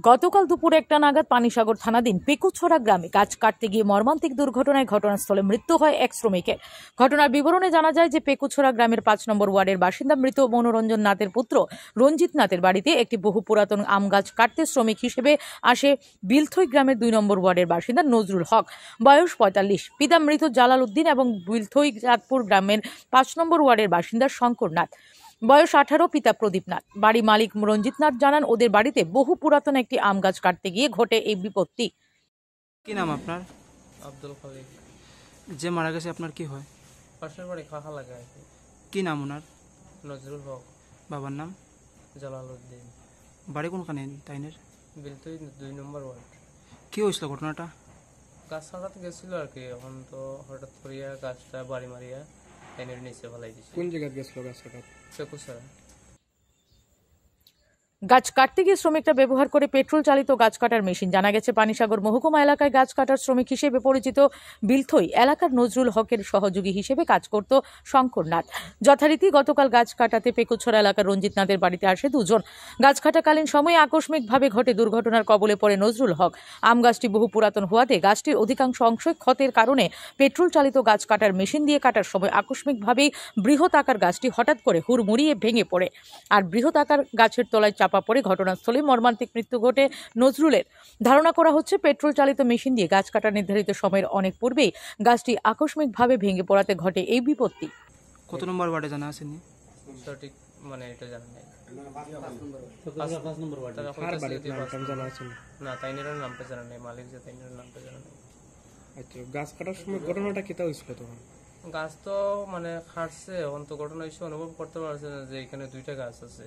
গতকাল দুপুর 1টা নাগাদ পানিসাগর থানাধীন পেকুছড়া গ্রামে গাছ কাটতে গিয়ে মর্মান্তিক দুর্ঘটনায় ঘটনাস্থলে মৃত্যু হয় এক শ্রমিকের। ঘটনার বিবরণে জানা যায় যে পেকুছড়া গ্রামের 5 নম্বর ওয়ার্ডের বাসিন্দা মৃত মনোরঞ্জন নাথের পুত্র রঞ্জিত নাথের বাড়িতে একটি বহু পুরাতন আম গাছ কাটতে শ্রমিক হিসেবে আসে বিলথই গ্রামের 2 নম্বর ওয়ার্ডের বাসিন্দা নজরুল হক, বয়স 45, পিতা মৃত জালাল উদ্দিন এবং বিলথই চাঁদপুর গ্রামের 5 নম্বর ওয়ার্ডের বাসিন্দা শঙ্কর নাথ, বয়স 18, পিতা প্রদীপ নাথ। বাড়ি মালিক রঞ্জিত নাথ জানান, ওদের বাড়িতে বহু পুরাতন একটি আম গাছ কাটতে গিয়ে ঘটে এই বিপত্তি। কি নাম আপনার? আব্দুল খালিক। যে মারা গেছে আপনার কি হয়? পাশের বাড়ি খাখা লাগে আর কি। কি নাম ওনার? নজরুল হক। বাবার নাম? জালাল উদ্দিন। বাড়ি কোনখানে তাইনের? বিলতুই 2 নম্বর ওয়ার্ড। কি হয়েছিল ঘটনাটা? গাছ কাটাতে গেছিল আর কি, এখন তো হঠাৎ করিয়া গাছটা বাড়ি মারিয়া এনের নিচে ফেলাই দিছে। কোন জায়গায় গেছিল গাছ কাটাতে? পেকুছড়া। গাছ কাটতে গিয়ে শ্রমিকরা ব্যবহার করে পেট্রোল চালিত গাছ কাটার মেশিন। জানা গেছে, পানিসাগর মহকুমা এলাকায় গাছ কাটার শ্রমিক হিসেবে পরিচিত বিলথই এলাকার নজরুল হকের সহযোগী হিসেবে কাজ করত শঙ্কর নাথ। যথারীতি গতকাল গাছ কাটাতে পেকুছড়া এলাকার রঞ্জিত নাথের বাড়িতে আসে দুজন। গাছ কাটাকালীন সময়ে আকস্মিকভাবে ঘটে দুর্ঘটনার কবলে পড়ে নজরুল হক। আম গাছটি বহু পুরাতন হওয়াতে গাছটির অধিকাংশ অংশই ক্ষতের কারণে পেট্রোল চালিত গাছ কাটার মেশিন দিয়ে কাটার সময় আকস্মিকভাবেই বৃহৎ আকার গাছটি হঠাৎ করে হুড়মুড়িয়ে ভেঙে পড়ে। আর বৃহৎ আকার গাছের তলায় চাপা পড়ে ঘটনাস্থলে মর্মান্তিক মৃত্যু ঘটে নজরুলের। ধারণা করা হচ্ছে, পেট্রোল চালিত মেশিন দিয়ে গাছ কাটার নির্ধারিত সময়ের অনেক পূর্বেই গাছটি আকস্মিকভাবে ভেঙে পড়াতে ঘটে এই বিপত্তি। কত নম্বর ওয়ার্ডে জানা আছে? সঠিক মানে এটা জানা নাই। কার বাড়িতে নামটা জানা আছে না? না, তাইনের নামটা জানা নাই, মালিক যে তাইনের নামটা জানা নাই। আচ্ছা, গাছ কাটার সময় ঘটনাটা কি তা হয়েছিল তখন? গাছ তো মানে খাটছে, এখন তো ঘটনা হিসেবে অনুভব করতে পারছে না যে এখানে 2টা গাছ আছে।